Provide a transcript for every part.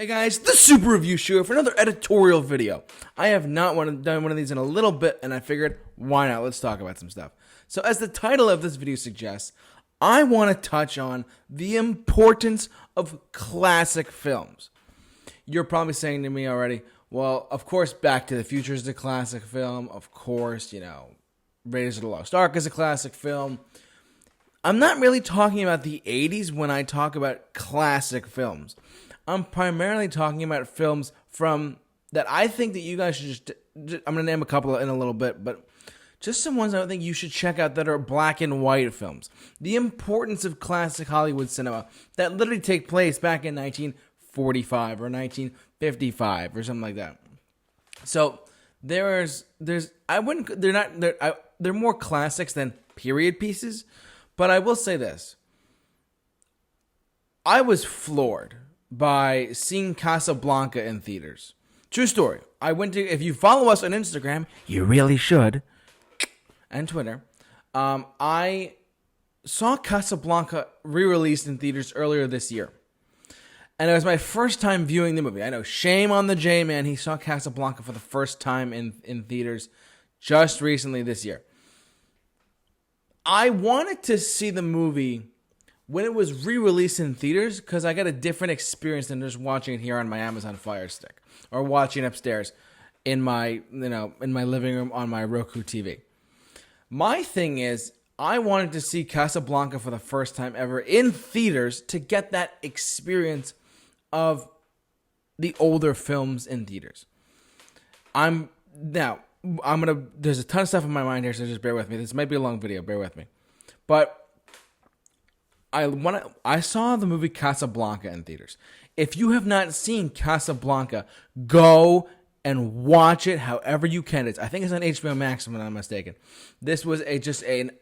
Hey guys, the Super Review Show for another editorial video. I have not done one of these in a little bit, and I figured, why not? Let's talk about some stuff. So as the title of this video suggests, I want to touch on the importance of classic films. You're probably saying to me already, well, of course, Back to the Future is a classic film. Of course, Raiders of the Lost Ark is a classic film. I'm not really talking about the 80s when I talk about classic films. I'm primarily talking about films from that I think that you guys should just I'm going to name a couple in a little bit, but just some ones I think you should check out that are black and white films. The importance of classic Hollywood cinema that literally take place back in 1945 or 1955 or something like that. So they're more classics than period pieces, but I will say this. I was floored by seeing Casablanca in theaters. True story. If you follow us on Instagram, you really should, and Twitter, I saw Casablanca re-released in theaters earlier this year. And it was my first time viewing the movie. I know, shame on the J-Man. He saw Casablanca for the first time in theaters just recently this year. I wanted to see the movie when it was re-released in theaters because I got a different experience than just watching it here on my Amazon Fire Stick or watching upstairs in my living room on my Roku TV. My thing is, I wanted to see Casablanca for the first time ever in theaters to get that experience of the older films in theaters. There's a ton of stuff in my mind here, so just bear with me. This might be a long video, bear with me. But I saw the movie Casablanca in theaters. If you have not seen Casablanca, go and watch it however you can. I think it's on HBO Max, if I'm not mistaken. This was just an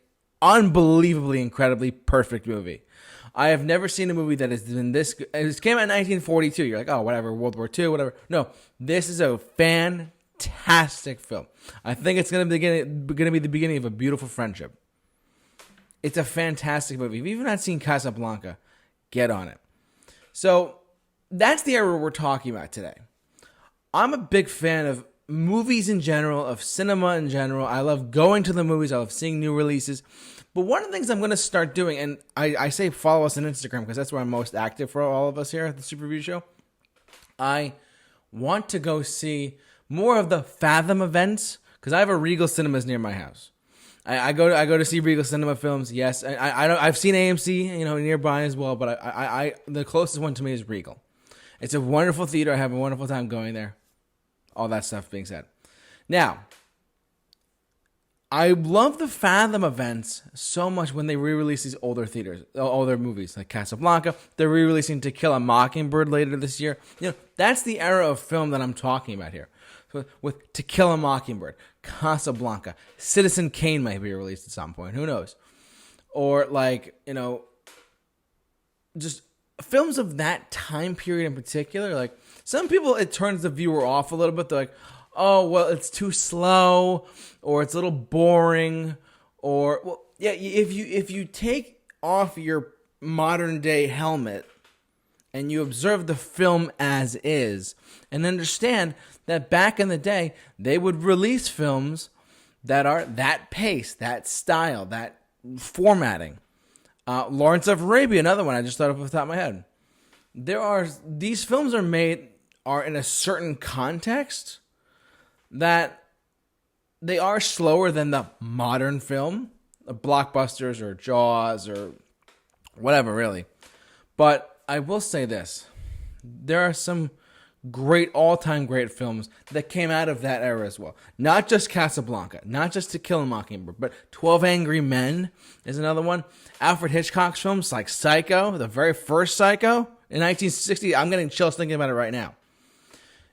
unbelievably, incredibly perfect movie. I have never seen a movie that has been this good. It came out in 1942. You're like, oh, whatever, World War II, whatever. No, this is a fantastic film. I think it's going to be the beginning of a beautiful friendship. It's a fantastic movie. If you've not seen Casablanca, get on it. So that's the era we're talking about today. I'm a big fan of movies in general, of cinema in general. I love going to the movies. I love seeing new releases. But one of the things I'm going to start doing, and I say follow us on Instagram because that's where I'm most active for all of us here at the Super Review Show. I want to go see more of the Fathom events because I have a Regal Cinemas near my house. I go to see Regal Cinema films. Yes, I've seen AMC, nearby as well. But the closest one to me is Regal. It's a wonderful theater. I have a wonderful time going there. All that stuff being said, now I love the Fathom events so much when they re-release these older movies like Casablanca. They're re-releasing To Kill a Mockingbird later this year. That's the era of film that I'm talking about here. So with To Kill a Mockingbird, Casablanca, Citizen Kane might be released at some point. Who knows? Or just films of that time period in particular. Like some people, it turns the viewer off a little bit. They're like, oh, well, it's too slow, or it's a little boring, or if you take off your modern day helmet and you observe the film as is and understand that back in the day, they would release films that are that pace, that style, that formatting. Lawrence of Arabia, another one I just thought of off the top of my head. These films are in a certain context that they are slower than the modern film, the blockbusters or Jaws or whatever, really. But I will say this. There are some all-time great films that came out of that era as well. Not just Casablanca, not just To Kill a Mockingbird, but 12 Angry Men is another one. Alfred Hitchcock's films like Psycho, the very first Psycho in 1960. I'm getting chills thinking about it right now.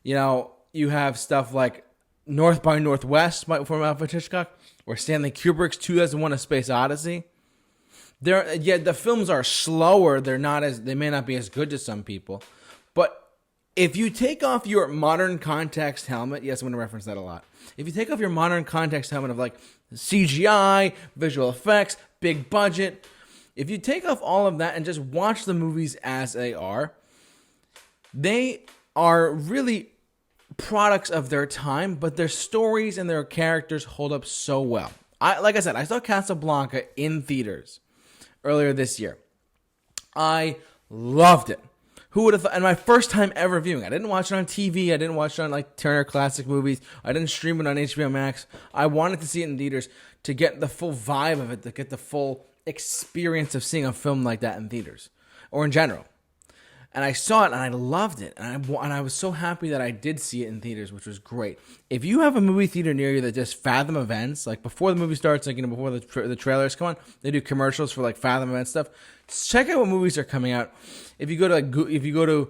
You have stuff like North by Northwest from Alfred Hitchcock, or Stanley Kubrick's 2001: A Space Odyssey. The films are slower. They may not be as good to some people, but if you take off your modern context helmet, yes, I'm going to reference that a lot. If you take off your modern context helmet of like CGI, visual effects, big budget, if you take off all of that and just watch the movies as they are, they are really products of their time, but their stories and their characters hold up so well. Like I said, I saw Casablanca in theaters earlier this year. I loved it. Who would have thought? And my first time ever viewing it. I didn't watch it on TV. I didn't watch it on like Turner Classic Movies. I didn't stream it on HBO Max. I wanted to see it in theaters to get the full vibe of it, to get the full experience of seeing a film like that in theaters or in general. And I saw it and I loved it. And I was so happy that I did see it in theaters, which was great. If you have a movie theater near you that just Fathom events, like before the movie starts, like, before the trailers come on, they do commercials for like Fathom event stuff. Check out what movies are coming out. If you go to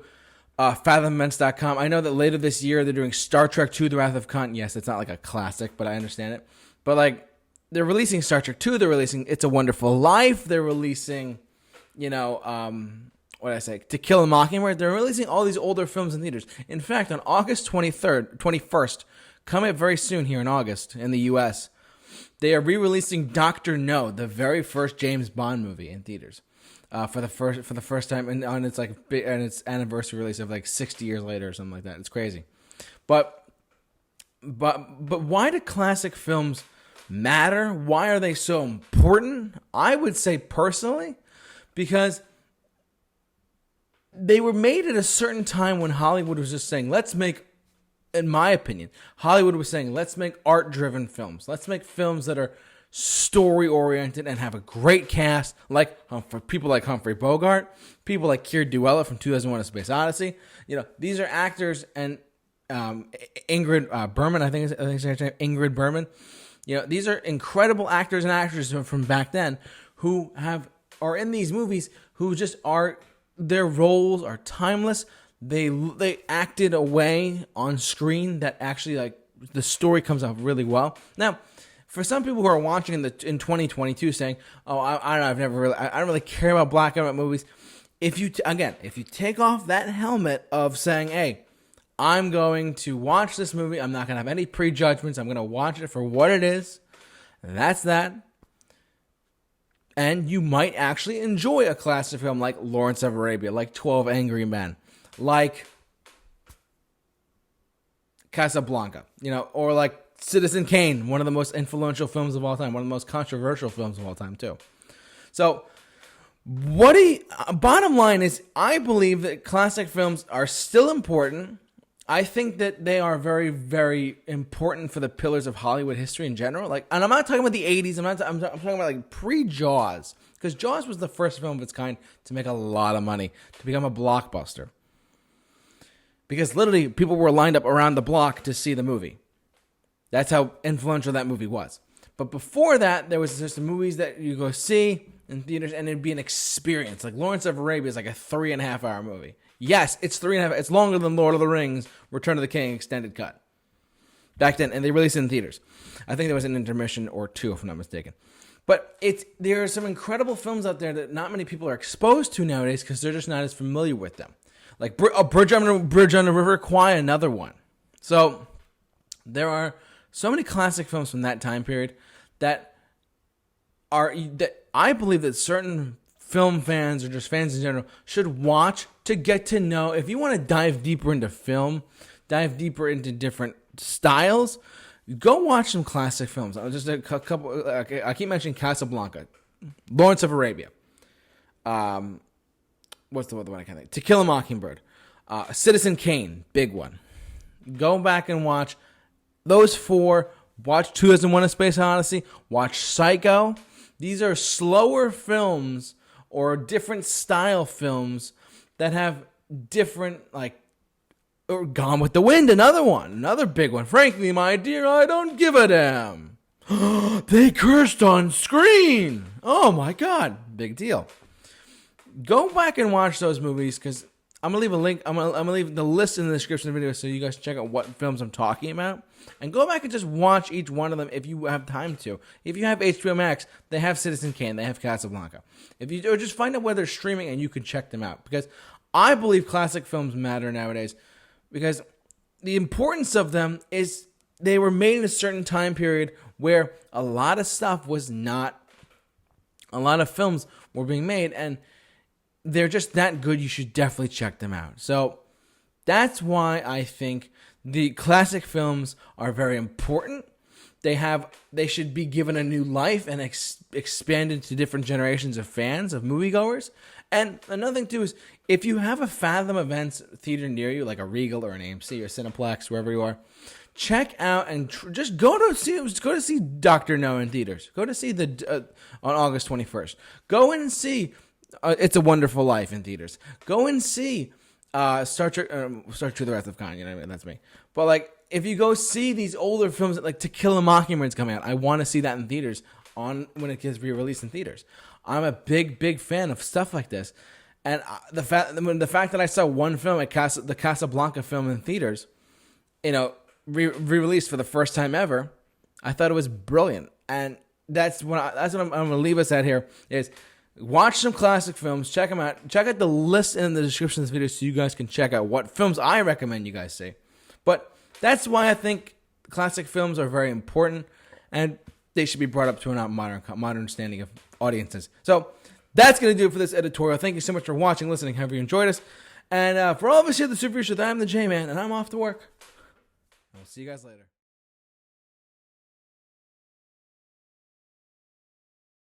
fathomevents.com, I know that later this year they're doing Star Trek II: The Wrath of Khan. Yes, it's not like a classic, but I understand it. But like, they're releasing Star Trek II. They're releasing It's a Wonderful Life. They're releasing, what did I say? To Kill a Mockingbird. They're releasing all these older films in theaters. In fact, on August 21st, coming up very soon here in August in the U.S., they are re-releasing Dr. No, the very first James Bond movie in theaters, for the first time, and on its its anniversary release of like 60 years later or something like that. It's crazy, but why do classic films matter? Why are they so important? I would say personally, because they were made at a certain time when Hollywood was just saying, let's make, in my opinion, Hollywood was saying, let's make art-driven films. Let's make films that are story-oriented and have a great cast, like people like Humphrey Bogart, people like Keir Dullea from 2001: A Space Odyssey. These are actors, and Ingrid Bergman, I think it's her name, Ingrid Bergman. These are incredible actors and actresses from back then who are in these movies who just are. Their roles are timeless. They acted a way on screen that actually, like, the story comes out really well. Now, for some people who are watching in 2022 saying, "Oh, I don't know, I don't really care about black and white movies." If you take off that helmet of saying, "Hey, I'm going to watch this movie. I'm not going to have any prejudgments. I'm going to watch it for what it is," that's that. And you might actually enjoy a classic film like Lawrence of Arabia, like 12 Angry Men, like Casablanca, or like Citizen Kane, one of the most influential films of all time, one of the most controversial films of all time too. So, bottom line is, I believe that classic films are still important. I think that they are very, very important for the pillars of Hollywood history in general. Like, and I'm not talking about the 80s. I'm talking about like pre-Jaws, because Jaws was the first film of its kind to make a lot of money, to become a blockbuster. Because literally, people were lined up around the block to see the movie. That's how influential that movie was. But before that, there was just the movies that you go see in theaters, and it'd be an experience. Like Lawrence of Arabia is like a 3.5-hour movie. Yes, it's 3.5. It's longer than Lord of the Rings, Return of the King extended cut. Back then, and they released it in theaters. I think there was an intermission or two, if I'm not mistaken. But there are some incredible films out there that not many people are exposed to nowadays because they're just not as familiar with them. Like Bridge on the River Kwai, another one. So there are so many classic films from that time period that I believe that certain film fans or just fans in general should watch to get to know. If you want to dive deeper into film, dive deeper into different styles, go watch some classic films. Just a couple. I keep mentioning Casablanca, Lawrence of Arabia. What's the other one I can't think? To Kill a Mockingbird, Citizen Kane, big one. Go back and watch those four. Watch 2001: A Space Odyssey. Watch Psycho. These are slower films or different style films that have different, like, or Gone with the Wind, another big one. Frankly, my dear, I don't give a damn. They cursed on screen. Oh my God, big deal. Go back and watch those movies, because I'm gonna leave a link. I'm gonna leave the list in the description of the video so you guys check out what films I'm talking about. And go back and just watch each one of them if you have time to. If you have HBO Max, they have Citizen Kane, they have Casablanca. Or just find out where they're streaming and you can check them out. Because I believe classic films matter nowadays. Because the importance of them is they were made in a certain time period where a lot of stuff was not. A lot of films were being made, and they're just that good. You should definitely check them out. So That's why I think the classic films are very important. They should be given a new life and expanded to different generations of fans, of moviegoers. And another thing too is, if you have a Fathom Events theater near you, like a Regal or an AMC or Cineplex, wherever you are, check out and just go to see Dr. No in theaters. Go to see on August 21st. Go and see It's a Wonderful Life in theaters. Go and see Star Trek: The Wrath of Khan. You know what I mean? That's me. But like, if you go see these older films, like To Kill a Mockingbird's coming out, I want to see that in theaters when it gets re-released in theaters. I'm a big fan of stuff like this, and the fact that I saw one film at the Casablanca film in theaters, re-released for the first time ever, I thought it was brilliant, and that's what I'm going to leave us at here is. Watch some classic films. Check them out. Check out the list in the description of this video so you guys can check out what films I recommend you guys see. But that's why I think classic films are very important, and they should be brought up to a modern standing of audiences. So that's going to do it for this editorial. Thank you so much for watching, listening. Hope you enjoyed us. And for all of us here at the Super Review Show, I'm the J-Man, and I'm off to work. I'll see you guys later.